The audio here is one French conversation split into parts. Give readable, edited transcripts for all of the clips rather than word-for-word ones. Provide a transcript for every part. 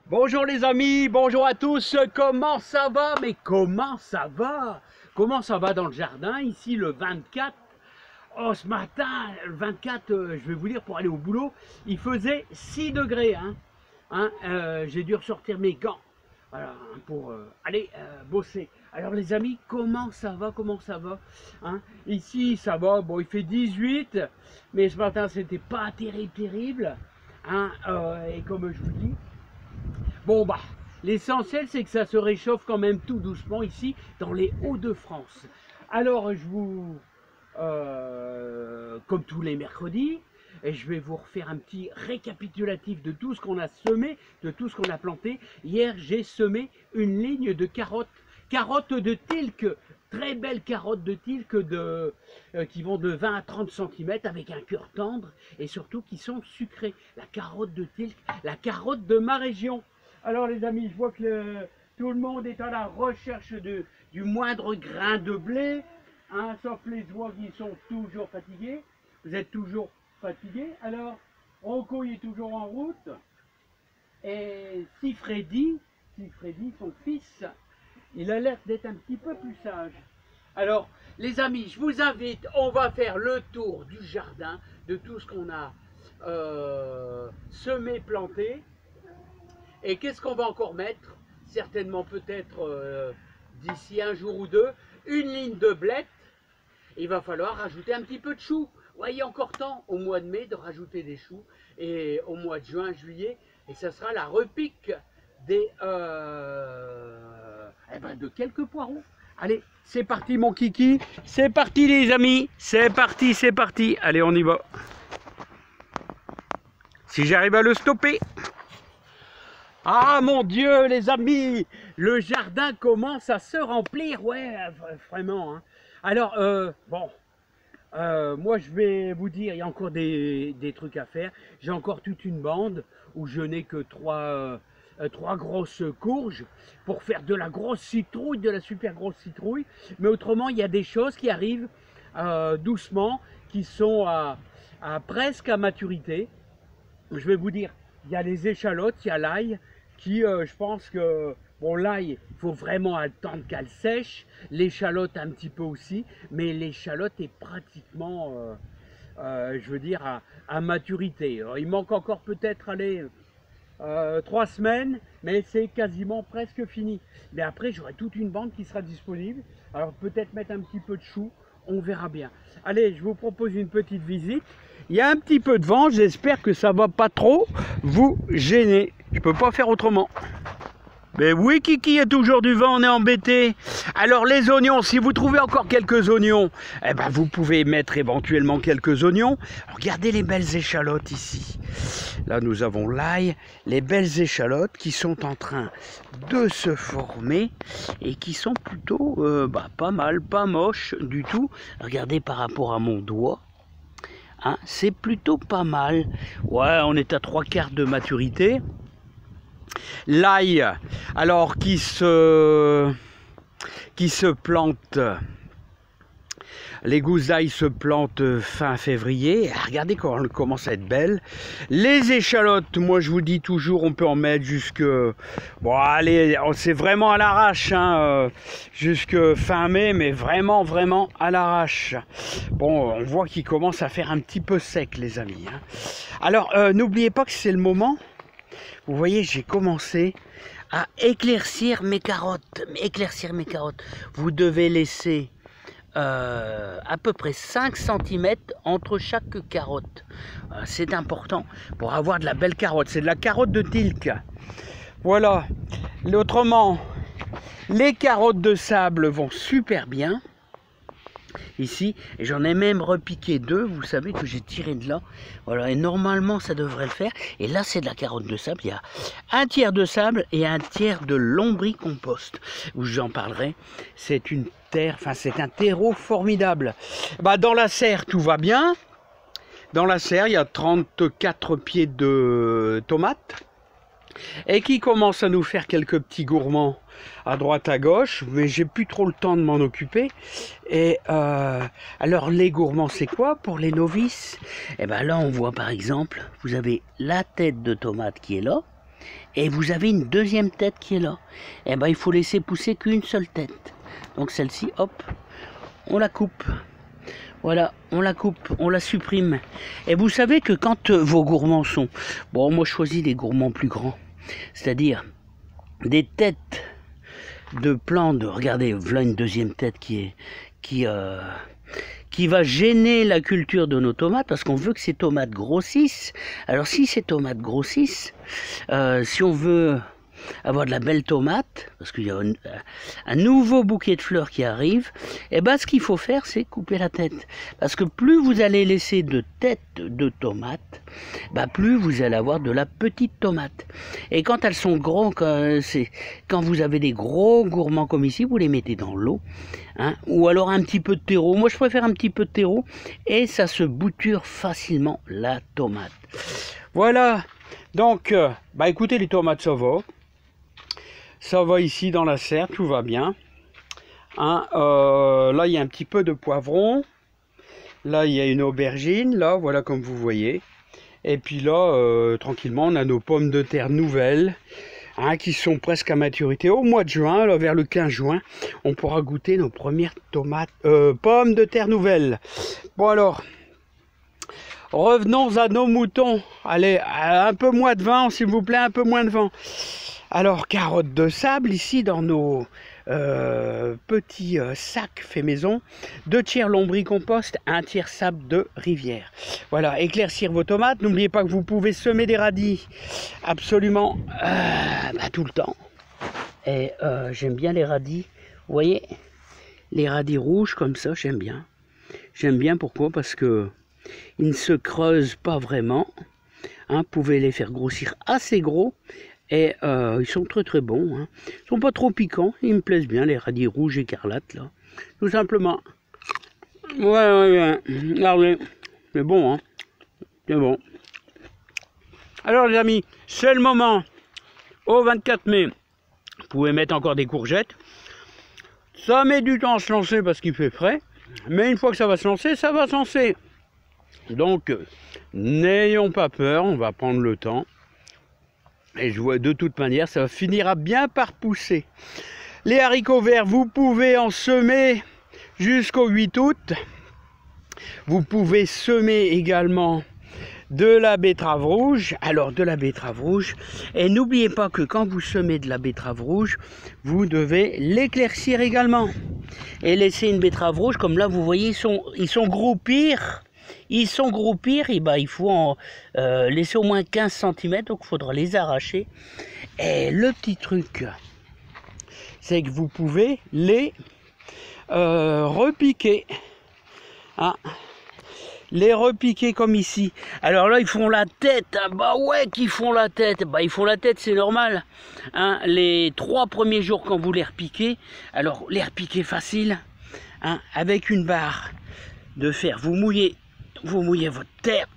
Bonjour les amis, bonjour à tous, comment ça va? Mais comment ça va? Comment ça va dans le jardin, ici le 24? Oh, ce matin, le 24, je vais vous dire, pour aller au boulot, il faisait 6 degrés. J'ai dû ressortir mes gants voilà, pour aller bosser. Alors les amis, comment ça va? Comment ça va? Ici, ça va, bon, il fait 18, mais ce matin, c'était pas terrible. Et comme je vous dis, bon bah, l'essentiel c'est que ça se réchauffe quand même tout doucement ici dans les Hauts-de-France. Alors je vous, comme tous les mercredis, et je vais vous refaire un petit récapitulatif de tout ce qu'on a semé, de tout ce qu'on a planté. Hier j'ai semé une ligne de carottes, carottes de Tilk, très belles carottes de Tilk qui vont de 20 à 30 cm avec un cœur tendre et surtout qui sont sucrées. La carotte de Tilk, la carotte de ma région. Alors les amis, je vois que tout le monde est à la recherche du moindre grain de blé, sauf les oies qui sont toujours fatigués. Vous êtes toujours fatigués. Alors, Rocco est toujours en route. Et Sifredi, son fils, il a l'air d'être un petit peu plus sage. Alors, les amis, je vous invite, on va faire le tour du jardin, de tout ce qu'on a semé, planté. Et qu'est-ce qu'on va encore mettre? Certainement peut-être d'ici un jour ou deux, une ligne de blettes. Il va falloir rajouter un petit peu de choux. Ouais, il y a encore temps au mois de mai de rajouter des choux. Et au mois de juin, juillet, et ça sera la repique des, de quelques poireaux. Allez, c'est parti mon kiki. C'est parti les amis. C'est parti, c'est parti. Allez, on y va. Si j'arrive à le stopper. Ah mon Dieu les amis, le jardin commence à se remplir, ouais, vraiment. Alors, moi je vais vous dire, il y a encore des trucs à faire. J'ai encore toute une bande où je n'ai que trois grosses courges pour faire de la grosse citrouille, de la super grosse citrouille. Mais autrement, il y a des choses qui arrivent doucement, qui sont presque à maturité. Je vais vous dire, il y a les échalotes, il y a l'ail, qui je pense que, bon l'ail, il faut vraiment attendre qu'elle sèche, l'échalote un petit peu aussi, mais l'échalote est pratiquement, je veux dire, à maturité. Alors, il manque encore peut-être, allez, 3 semaines, mais c'est quasiment presque fini. Mais après, j'aurai toute une bande qui sera disponible, alors peut-être mettre un petit peu de chou, on verra bien. Allez, je vous propose une petite visite. Il y a un petit peu de vent, j'espère que ça va pas trop vous gêner. Je peux pas faire autrement. Mais oui Kiki, il y a toujours du vent, on est embêté. Alors les oignons, si vous trouvez encore quelques oignons, eh ben vous pouvez mettre éventuellement quelques oignons. Regardez les belles échalotes ici. Là nous avons l'ail, les belles échalotes qui sont en train de se former et qui sont plutôt pas mal, pas moches du tout. Regardez par rapport à mon doigt. C'est plutôt pas mal. Ouais, on est à 3/4 de maturité. L'ail, alors qui se plante, les gousses d'ail se plantent fin février. Regardez comment elle commence à être belle. Les échalotes, moi je vous dis toujours, on peut en mettre jusque, bon allez, c'est vraiment à l'arrache, jusque fin mai, mais vraiment à l'arrache. Bon, on voit qu'il commence à faire un petit peu sec les amis. Alors n'oubliez pas que c'est le moment. Vous voyez, j'ai commencé à éclaircir mes carottes. Vous devez laisser à peu près 5 cm entre chaque carotte. C'est important pour avoir de la belle carotte. C'est de la carotte de Tilk. Voilà. Autrement, les carottes de sable vont super bien. Ici, et j'en ai même repiqué 2, vous savez que j'ai tiré de là, voilà, et normalement ça devrait le faire, et là c'est de la carotte de sable, il y a 1/3 de sable et 1/3 de lombricompost, où j'en parlerai, c'est une terre, c'est un terreau formidable. Dans la serre tout va bien, dans la serre il y a 34 pieds de tomates, et qui commence à nous faire quelques petits gourmands à droite à gauche, mais j'ai plus trop le temps de m'en occuper. Et alors les gourmands c'est quoi pour les novices? Et là on voit par exemple, vous avez la tête de tomate qui est là, et vous avez une deuxième tête qui est là. Et ben il faut laisser pousser qu'une seule tête. Donc celle-ci, hop, on la coupe. Voilà, on la coupe, on la supprime. Et vous savez que quand vos gourmands sont... Bon, moi je choisis des gourmands plus grands. C'est-à-dire des têtes de plantes. Regardez, voilà une deuxième tête qui va gêner la culture de nos tomates parce qu'on veut que ces tomates grossissent. Alors si ces tomates grossissent, si on veut avoir de la belle tomate, parce qu'il y a un nouveau bouquet de fleurs qui arrive, et ben ce qu'il faut faire, c'est couper la tête. Parce que plus vous allez laisser de têtes de tomates, ben plus vous allez avoir de la petite tomate. Et quand elles sont grandes, quand vous avez des gros gourmands comme ici, vous les mettez dans l'eau, hein, ou alors un petit peu de terreau. Moi je préfère un petit peu de terreau, et ça se bouture facilement la tomate. Voilà, donc, bah écoutez, les tomates ça va. Ça va ici dans la serre, tout va bien. Hein, là, il y a un petit peu de poivron. Là, il y a une aubergine. Là, voilà comme vous voyez. Et puis là, tranquillement, on a nos pommes de terre nouvelles. Hein, qui sont presque à maturité. Au mois de juin, là, vers le 15 juin, on pourra goûter nos premières pommes de terre nouvelles. Bon alors, revenons à nos moutons. Allez, un peu moins de vent, s'il vous plaît, un peu moins de vent. Alors, carottes de sable, ici, dans nos petits sacs fait maison, 2 tiers lombricompost, 1 tiers sable de rivière. Voilà, éclaircir vos tomates. N'oubliez pas que vous pouvez semer des radis absolument tout le temps. Et j'aime bien les radis. Vous voyez, les radis rouges comme ça, j'aime bien. J'aime bien, pourquoi? Parce que ils ne se creusent pas vraiment. Hein, vous pouvez les faire grossir assez gros. Et ils sont très très bons, hein. Ils sont pas trop piquants, ils me plaisent bien, les radis rouges écarlates là. Tout simplement. Ouais. Regardez, c'est bon, hein. C'est bon. Alors les amis, c'est le moment. Au 24 mai, vous pouvez mettre encore des courgettes. Ça met du temps à se lancer parce qu'il fait frais. Mais une fois que ça va se lancer, ça va se lancer. Donc, n'ayons pas peur, on va prendre le temps. Et je vois de toute manière, ça finira bien par pousser. Les haricots verts, vous pouvez en semer jusqu'au 8 août. Vous pouvez semer également de la betterave rouge. Alors, de la betterave rouge. Et n'oubliez pas que quand vous semez de la betterave rouge, vous devez l'éclaircir également. Et laisser une betterave rouge, comme là, vous voyez, ils sont groupir. Ils sont groupir, et ben, il faut en laisser au moins 15 cm, donc il faudra les arracher. Et le petit truc, c'est que vous pouvez les repiquer. Hein, les repiquer comme ici. Alors là, ils font la tête. Hein, bah ouais, qu'ils font la tête. Bah, ils font la tête, c'est normal. Hein, les 3 premiers jours, quand vous les repiquez, alors les repiquer facile, hein, avec une barre de fer. Vous mouillez votre terre.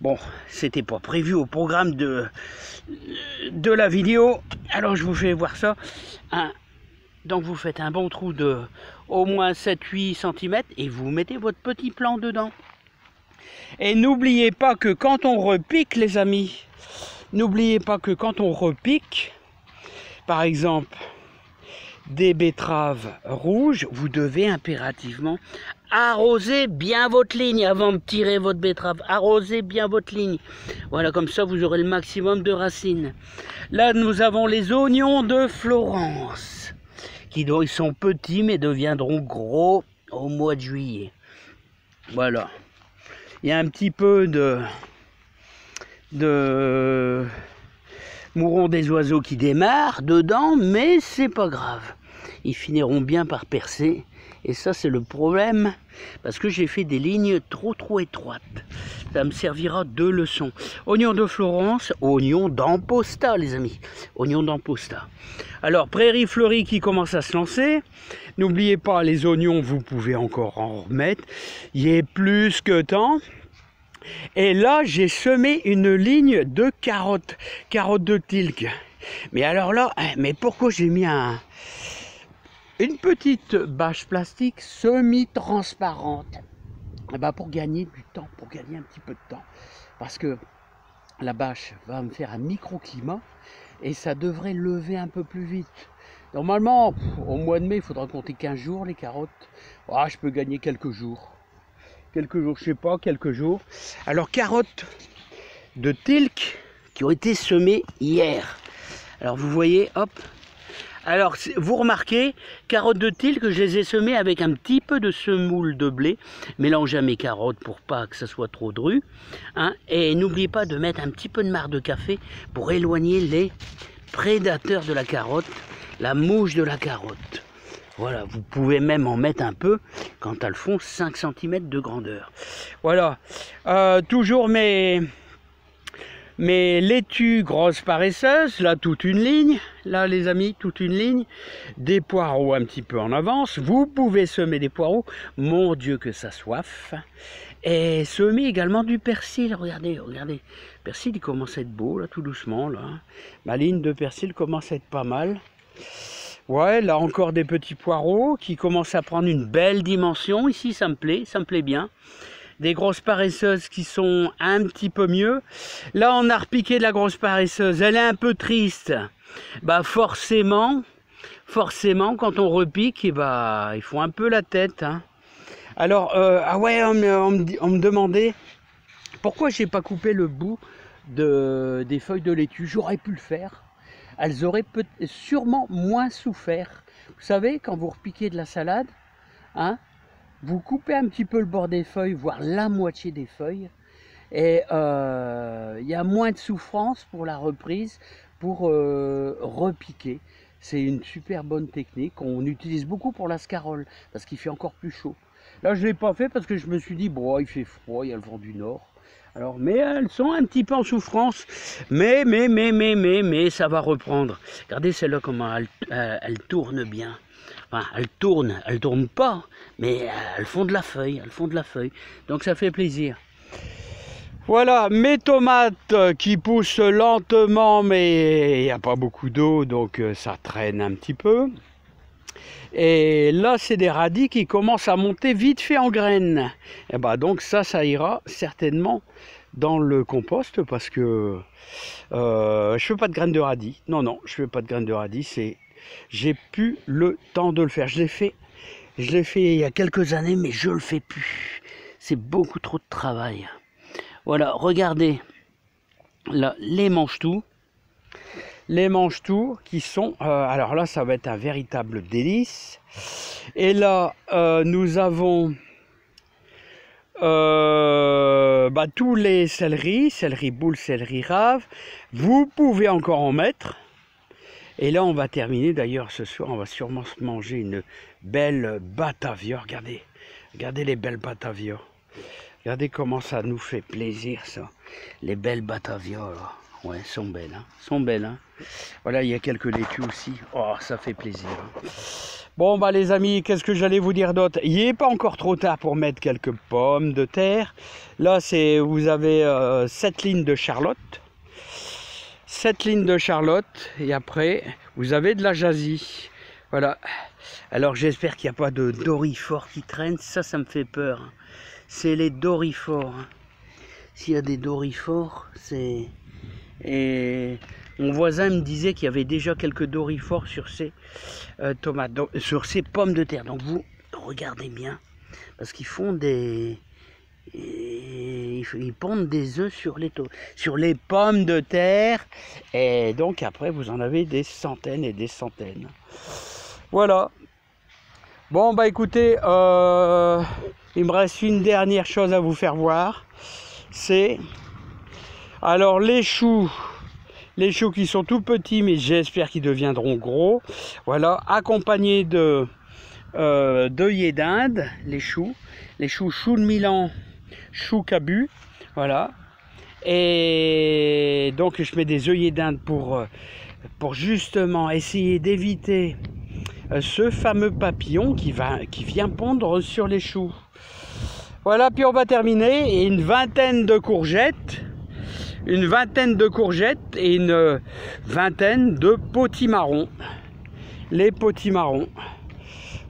Bon, c'était pas prévu au programme de la vidéo, alors je vous fais voir ça. Hein, donc vous faites un bon trou de au moins 7-8 cm et vous mettez votre petit plant dedans. Et n'oubliez pas que quand on repique, les amis, n'oubliez pas que quand on repique, par exemple, des betteraves rouges, vous devez impérativement arroser bien votre ligne avant de tirer votre betterave. Arrosez bien votre ligne. Voilà, comme ça vous aurez le maximum de racines. Là, nous avons les oignons de Florence, ils sont petits mais deviendront gros au mois de juillet. Voilà. Il y a un petit peu de mourons des oiseaux qui démarrent dedans, mais c'est pas grave. Ils finiront bien par percer. Et ça, c'est le problème, parce que j'ai fait des lignes trop étroites. Ça me servira de leçon. Oignon de Florence, oignon d'Amposta, les amis. Oignon d'Amposta. Alors, prairie fleurie qui commence à se lancer. N'oubliez pas, les oignons, vous pouvez encore en remettre. Il est plus que temps. Et là, j'ai semé une ligne de carottes. Carottes de Tilk. Mais alors là, mais pourquoi j'ai mis une petite bâche plastique semi-transparente? Pour gagner du temps, pour gagner un petit peu de temps. Parce que la bâche va me faire un microclimat. et ça devrait lever un peu plus vite. Normalement, au mois de mai, il faudra compter 15 jours les carottes. Ah, je peux gagner quelques jours. Quelques jours, je sais pas, quelques jours. Alors, carottes de Tilk qui ont été semées hier. Alors, vous voyez, hop. Alors, vous remarquez, carottes de Tilk, je les ai semées avec un petit peu de semoule de blé. Mélangez à mes carottes pour pas que ça soit trop dru. Hein. Et n'oubliez pas de mettre un petit peu de marc de café pour éloigner les prédateurs de la carotte, la mouche de la carotte. Voilà, vous pouvez même en mettre un peu quand elles font 5 cm de grandeur. Voilà, toujours mes laitues grosses paresseuses, là toute une ligne, là les amis, toute une ligne, des poireaux un petit peu en avance, vous pouvez semer des poireaux, mon Dieu que ça soif, et semer également du persil, regardez, regardez, le persil il commence à être beau là, tout doucement, là, ma ligne de persil commence à être pas mal. Ouais, là encore des petits poireaux qui commencent à prendre une belle dimension, ici ça me plaît bien. Des grosses paresseuses qui sont un petit peu mieux. Là, on a repiqué de la grosse paresseuse. Elle est un peu triste. Bah forcément, quand on repique, eh bah, ils font un peu la tête. Hein. Alors, ah ouais, on me demandait pourquoi j'ai pas coupé le bout des feuilles de laitue. J'aurais pu le faire. Elles auraient sûrement moins souffert. Vous savez, quand vous repiquez de la salade, hein, vous coupez un petit peu le bord des feuilles, voire la moitié des feuilles, et il y a moins de souffrance pour la reprise, pour repiquer. C'est une super bonne technique, on utilise beaucoup pour la scarole, parce qu'il fait encore plus chaud. Là, je ne l'ai pas fait parce que je me suis dit, bon, il fait froid, il y a le vent du nord. Alors, mais elles sont un petit peu en souffrance, mais ça va reprendre. Regardez celle-là comment elle tourne bien. Enfin, elles tournent pas, mais elles font de la feuille, donc ça fait plaisir. Voilà, mes tomates qui poussent lentement, mais il n'y a pas beaucoup d'eau, donc ça traîne un petit peu. Et là, c'est des radis qui commencent à monter vite fait en graines. Et bah donc ça ira certainement dans le compost parce que je fais pas de graines de radis. Non, je fais pas de graines de radis. J'ai plus le temps de le faire. Je l'ai fait il y a quelques années, mais je le fais plus. C'est beaucoup trop de travail. Voilà, regardez là les mange-tout. Les mange-tout qui sont, alors là ça va être un véritable délice. Et là nous avons tous les céleri boule, céleri rave. Vous pouvez encore en mettre. Et là on va terminer, d'ailleurs ce soir on va sûrement se manger une belle batavia. Regardez les belles batavias. Regardez comment ça nous fait plaisir ça. Les belles batavias là. Ouais, sont belles, hein. Voilà, il y a quelques laitues aussi. Oh, ça fait plaisir. Bon, bah les amis, qu'est-ce que j'allais vous dire d'autre? Il n'est pas encore trop tard pour mettre quelques pommes de terre. Là, vous avez 7 lignes de Charlotte. 7 lignes de Charlotte. Et après, vous avez de la jasie. Voilà. Alors, j'espère qu'il n'y a pas de dorifort qui traîne. Ça me fait peur. C'est les dorifores. S'il y a des dorifores, c'est... Et mon voisin me disait qu'il y avait déjà quelques dorifores sur ces tomates, donc, sur ces pommes de terre. Donc vous regardez bien, parce qu'ils font ils pondent des œufs sur les pommes de terre. Et donc après vous en avez des centaines et des centaines. Voilà. Bon bah écoutez, il me reste une dernière chose à vous faire voir. C'est... Alors les choux qui sont tout petits, mais j'espère qu'ils deviendront gros. Voilà, accompagnés de d'œillets d'Inde, les choux de Milan, choux cabu. Voilà. Et donc je mets des œillets d'Inde pour justement essayer d'éviter ce fameux papillon qui vient pondre sur les choux. Voilà, puis on va terminer. Et une vingtaine de courgettes et une vingtaine de potimarrons. Les potimarrons,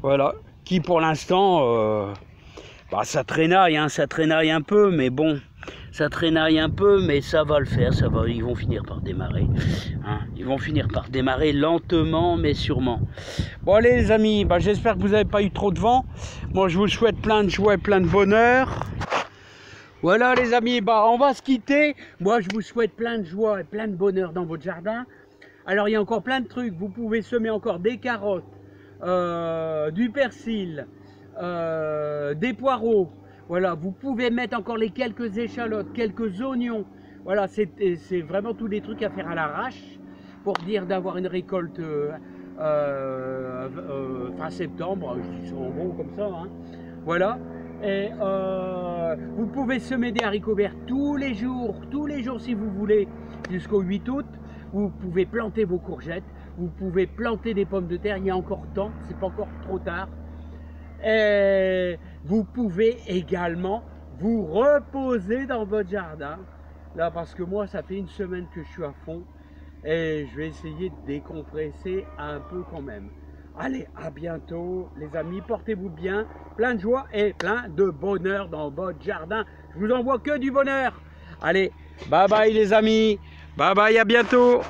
voilà, qui pour l'instant, ça traînaille un peu, mais bon, Ça traînaille un peu, mais ça va le faire, ça va, ils vont finir par démarrer. Hein, ils vont finir par démarrer lentement, mais sûrement. Bon allez les amis, bah, j'espère que vous n'avez pas eu trop de vent. Moi je vous souhaite plein de joie et plein de bonheur. Voilà les amis, bah, on va se quitter. Moi je vous souhaite plein de joie et plein de bonheur dans votre jardin. Alors il y a encore plein de trucs, vous pouvez semer encore des carottes, du persil, des poireaux. Voilà, vous pouvez mettre encore les quelques échalotes, quelques oignons. Voilà, c'est vraiment tous des trucs à faire à l'arrache pour dire d'avoir une récolte fin septembre, je dis ça en gros comme ça. Hein. Voilà. Et vous pouvez semer des haricots verts tous les jours si vous voulez, jusqu'au 8 août. Vous pouvez planter vos courgettes, vous pouvez planter des pommes de terre, il y a encore temps, c'est pas encore trop tard. Et vous pouvez également vous reposer dans votre jardin. Là, parce que moi, ça fait une semaine que je suis à fond et je vais essayer de décompresser un peu quand même. Allez, à bientôt les amis, portez-vous bien, plein de joie et plein de bonheur dans votre jardin. Je vous envoie que du bonheur. Allez, bye bye les amis, bye bye, à bientôt.